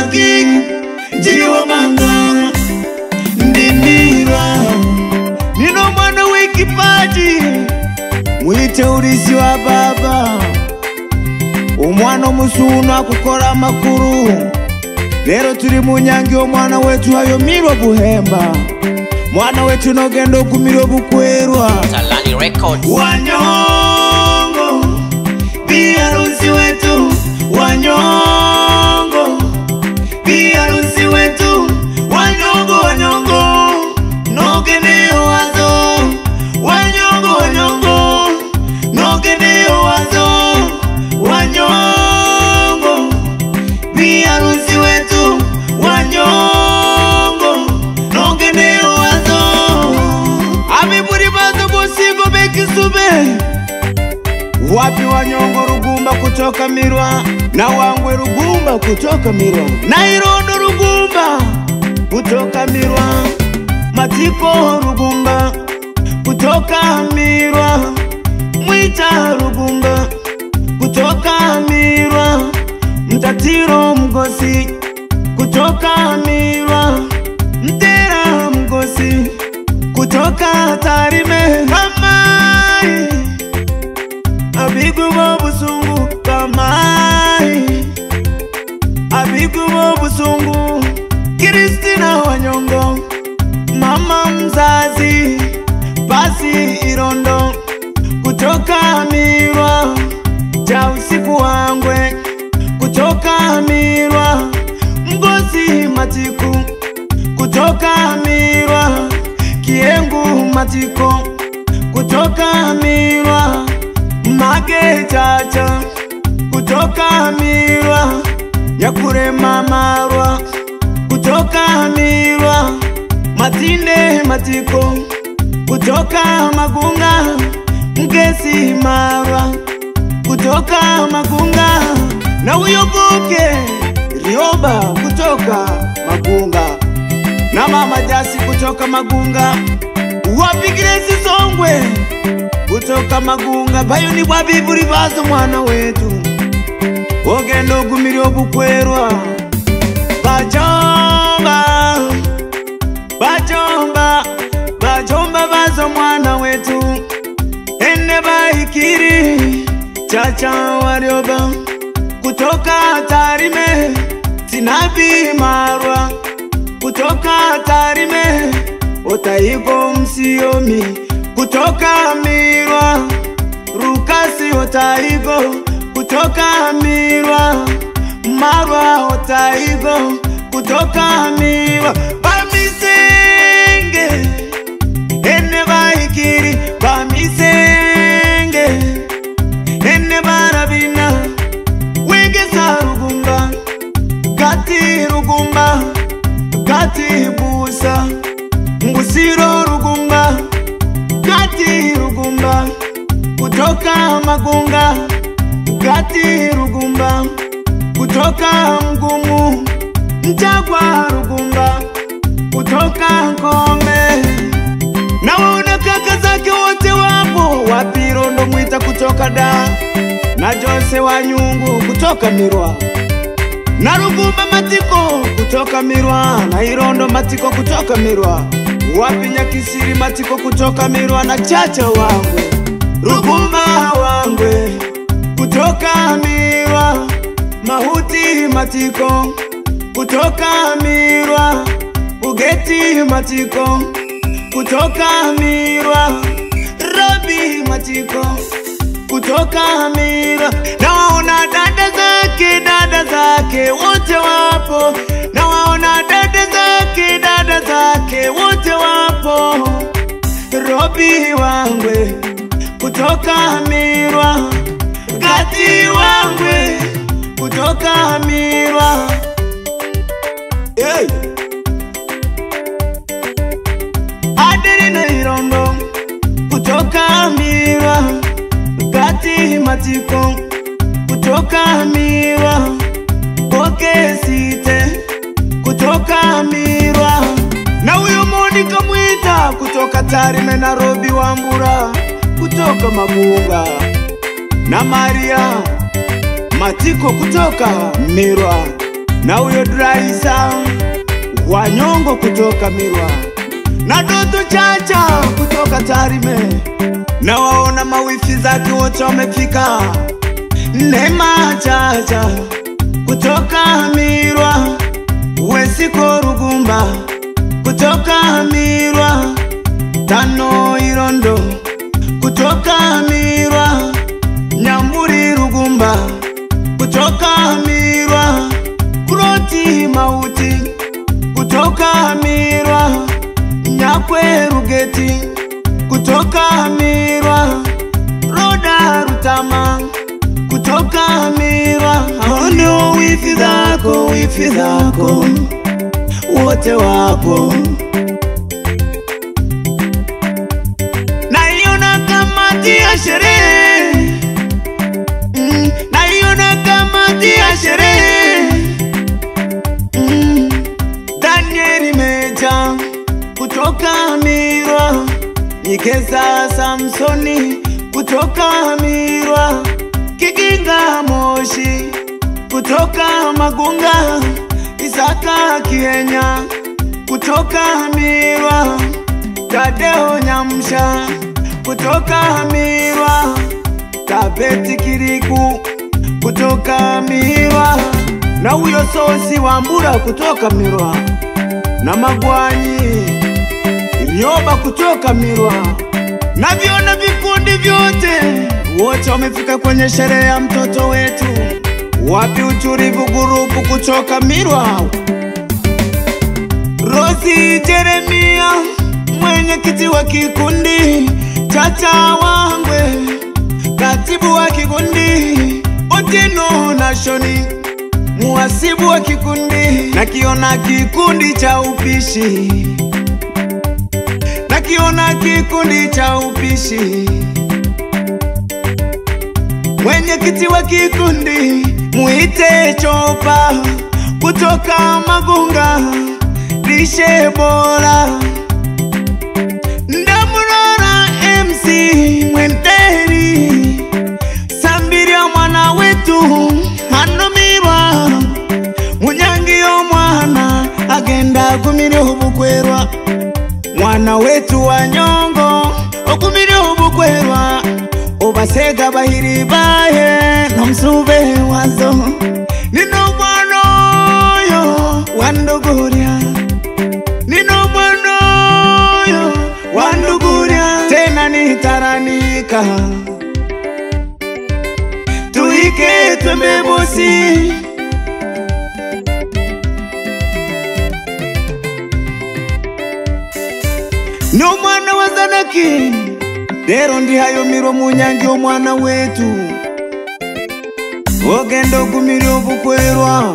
Katoki Jiwa manga Ndinira Nino mwana wikipaji Mwite urisi wa baba Umwana musuna kukora makuru Lero turi munyangi omwana wetu hayomirwa buhemba Mwana wetu nogendo kumirwa bukwerwa Talani Records Wanyongo Biarusi wetu Wanyongo Biarusi wetu Wanyongo wanyongo Nogeneo wazo Wanyongo wanyongo Nogeneo wazo Wanyongo Biarusi wetu Wanyongo Nogeneo wazo Amiburi bazo bosigo beki sube Wapi Wanyongo Rugumba kutoka Mirwa Na Wangwe Rugumba kutoka Mirwa Na Irondo Rugumba kutoka Mirwa Matiko Rugumba kutoka Mirwa Mwita Rugumba kutoka Mirwa Mtatiro Mgosi kutoka Mirwa Mtera Mgosi kutoka Tarime Kamai Abigu Busungu Kamai Abigu Busungu Kristina Wanyongo Mama mzazi Basi Irondo kutoka Mirwa Jausiku Wangwe kutoka Mirwa Mgosi Matiku kutoka Mirwa Kiengu Matiko kutoka Mirwa Mage Chacha kutoka Mirwa Yakurema Marwa kutoka Mirwa Matinde Matiko kutoka Magunga Mgesi Marwa kutoka Magunga Na Uyoboke Rioba kutoka Magunga Na Mama Jasi kutoka Magunga Wapigiresi Songwe kutoka Magunga Bayo ni wabiburi bazo mwana wetu Ogendo gumirio bukwerwa Bajomba Bajomba Bajomba bazo mwana wetu Ene baikiri Chacha Warioba kutoka Tarime Sinabi Marwa kutoka Tarime Otaigo Msiomi kutoka Mirwa Rukasi Otaigo kutoka Mirwa Marwa Otaigo kutoka Mirwa Bamisenge Ene baikiri Bamisenge Ene barabina Wegesa Rugumba Gati Rugumba Gati Busa Ngusiro Rugumba Gati Rugumba kutoka Magunga Gati Rugumba kutoka Mgumu Mjagwa Rugumba kutoka Ngome Na waona kaka zake wote wapo Wapirondo Mwita kutoka Da Na Jose Wanyungu kutoka Mirwa Na Rugumba Matiko kutoka Mirwa Na Irondo Matiko kutoka Mirwa Wapi Nyakisiri Matiko kutoka Mirwa Na Chacha Wangwe Rugumba Wangwe kutoka Mirwa Mahuti Matiko kutoka Mirwa Ugeti Matiko kutoka Mirwa Rabi Matiko kutoka Mirwa Na waona dada zake wote wapo Na waona dada zake wote wapo Robi Wangwe kutoka Mirwa Gati Wangwe kutoka Mirwa Hey Aderina Irondo kutoka Mirwa Gati Matiko kutoka Mirwa Boke Site kutoka Mirwa Na huyo Monica Mwita kutoka Tarime na Robi Wambura kutoka Magunga Na Maria Matiko kutoka Mirwa na huyo Draisa Wanyongo kutoka Mirwa, na Doto Chacha kutoka Tarime, na waona mawifi zake wote wamefika. Neema Chacha kutoka Mirwa, Wesiko Rugumba kutoka Mirwa, Tano Irondo kutoka Mirwa, Nyamburi Rugumba kutoka Mirwa, Kuroti Mauti kutoka Mirwa, Nyakwe Rugeti kutoka Mirwa, Roda Rutama kutoka Mirwa. Ndio wifi zako wote wapo. Naiona kamati ya sherehe, naiona kamati ya sherehe. Daniel Meja kutoka Mirwa, Nikeza Samsoni kutoka Mirwa, Kiginga Moshi kutoka Magunga, Isaka Kienya kutoka Mirwa, Tadeo Nyamsha kutoka Mirwa, Kabeti Kiriku kutoka Mirwa, na huyo Sosi Wambura kutoka Mirwa, na Magwanyi Ryoba kutoka Mirwa. Na viona vikundi vyote wote wamefika kwenye sherehe ya mtoto wetu. Wapi Utulivu Gurupu kutoka Mirwa, Rosi Jeremia mwenyekiti wa kikundi, Chacha Wangwe katibu wa kikundi, Otino Nashoni muhasibu wa kikundi. Nakiona kikundi cha upishi, nakiona kikundi cha upishi. Mwenyekiti wa kikundi Muite Chopa kutoka Magunga, Lishe Bora, Ndamurora MC Mwenteri, Sambiria mwana wetu hano Mirwa, Munyangio mwana agenda kumire ubukwerwa, mwana wetu Wanyongo okumire ubukwerwa, Obasega bahiri bahe nomsube wazo. Nino mwana yo wanduguria, nino mwana yo wanduguria, tena nitaranika tuike twembe bosi. No mwana wazanaki Dero ndi hayo Mirwa Munyangi omwana wetu, ogendo gumire obukwerwa.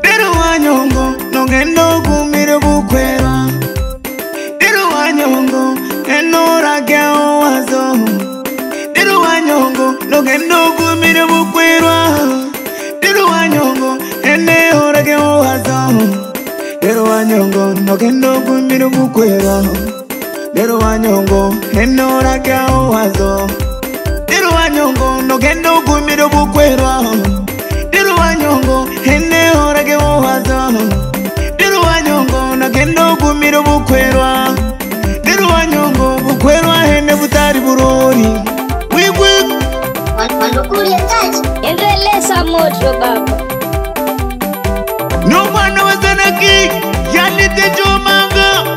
Dero Wanyongo nogendo gumire bukwerwa, Dero Wanyongo enorage owazo, Dero Wanyongo nogendo gumire bukwerwa, Dero Wanyongo enorage owazo, Dero Wanyongo nogendo gumire bukwerwa, Dero Wanyongo enorage owazo, Dero Wanyongo nogendo gumire bukwerwa, Dero Wanyongo enorage owazo, Dero Wanyongo nogendo gumire bukwerwa, Dero Wanyongo bukwerwa ene butari burori. Wigwi Wanukulia taji endeleza moto baba. No mwana wazanaki Yanite Jomanga,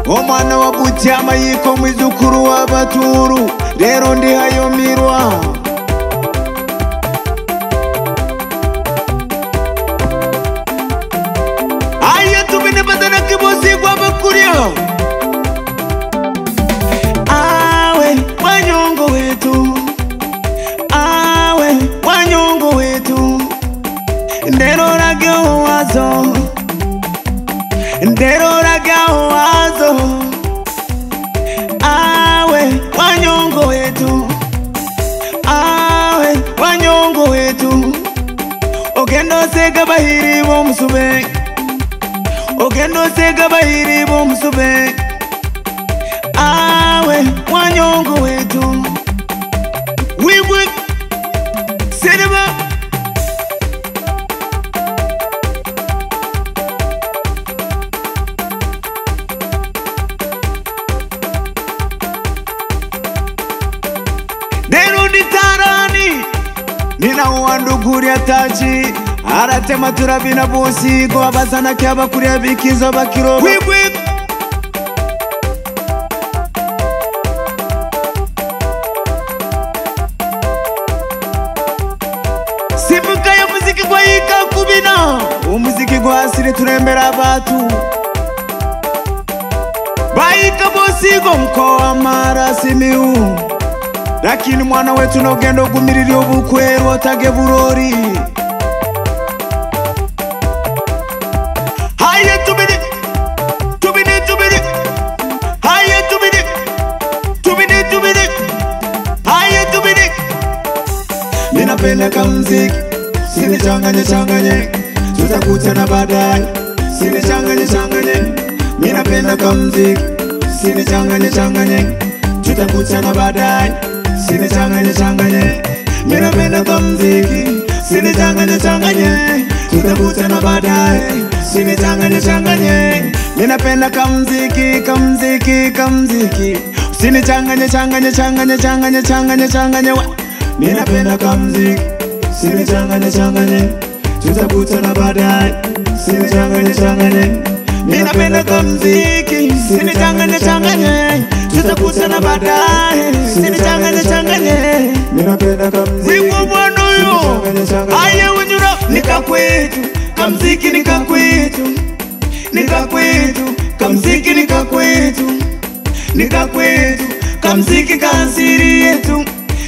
omwana wa Butyama yiko mwizukuru wa Baturu. Rero ndi hayo Mirwa, aya tumine badana kibosi kwa bakuria. Awe Wanyongo wetu, awe Wanyongo wetu, ndero rage owazo, ndero rage owazo. Awe Wanyongo wetu, awe Wanyongo wetu, ogendo sega bahiri bo musube, ogendo sega bahiri bo musube. Awe Wanyongo wetu, wiwi sereba tarani nina uanduguri ataji aratema turabina bosigo abazana kyaba kuriya bikizo bakiro wigwi simuka yo muziki gwa yika kubina umuziki gwa asiri turembera abatu baika bosigo mko amara simiu lakini mwana wetu nogendo gumiriri obukwero otage burori haye tubidi haye tubidi haye tubidi ninapenda kamziki sinichanganye tutakutana baadaye sinichanganye ninapenda kamziki sinichanganye tutakutana baadaye sinichanganye ninapenda kamziki sinichanganye tutakutana baadaye sinichanganye ninapenda kamziki sinichanganye ninapenda kamziki sinichanganye tutakutana baadaye sinichanganye ninapenda kamziki sinichanganye tutakutana baadaye sinichanganye ninapenda kamziki wiko mwana yo aye unyura nikakwetu kamziki nikakwetu kamziki nikakwetu kamziki kansiri yetu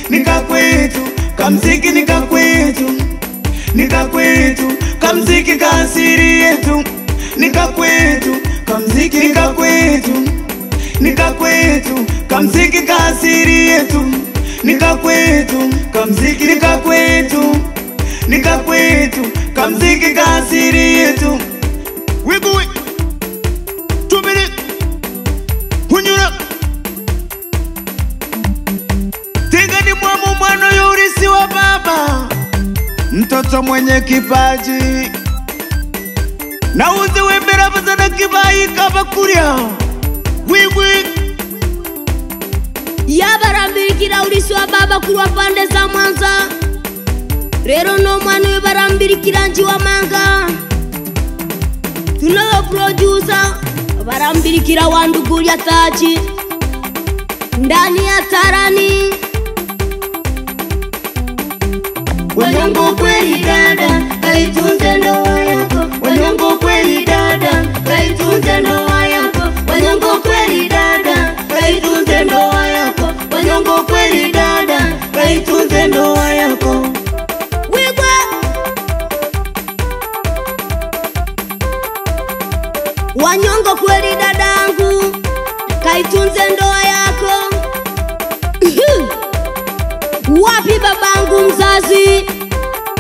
nikakwetu kamziki nikakwetu kamziki kansiri yetu nikakwetu kamziki nikakwetu kamziki kansiri yetu nikakwetu kamziki nikakwetu kamziki kansiri yetu wigwi tubiri hunyura tingani mwamu mwana yurisi wa baba mtoto mwenye kipaji na uzi wembera bazana kibayi kabakuria wigwi yabarambirikira urisi wa baba kurwa pande za Mwanza rero no mwana yabarambirikira nji wa Manga tunawo producer barambirikira wanduguri ataji ndani ya tarani Wanyongo kweli dada kaitunze ndoa yako Wanyongo kweli dada kaitunze ndoa yako Wanyongo kweli dada kaitunze ndoa yako Wanyongo kweli dada kaitunze ndoa yako Wigwa Wanyongo kweli dadangu kaitunze ndoa yako Wapi babangu mzazi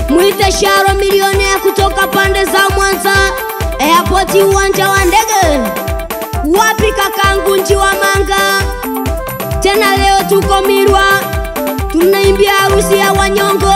Mwite Sharo milionea kutoka pande za Mwanza Airport uwanja wa ndege Wapi kakangu nji wa Manga Tena leo tuko Mirwa Tunaimbia harusi ya Wanyongo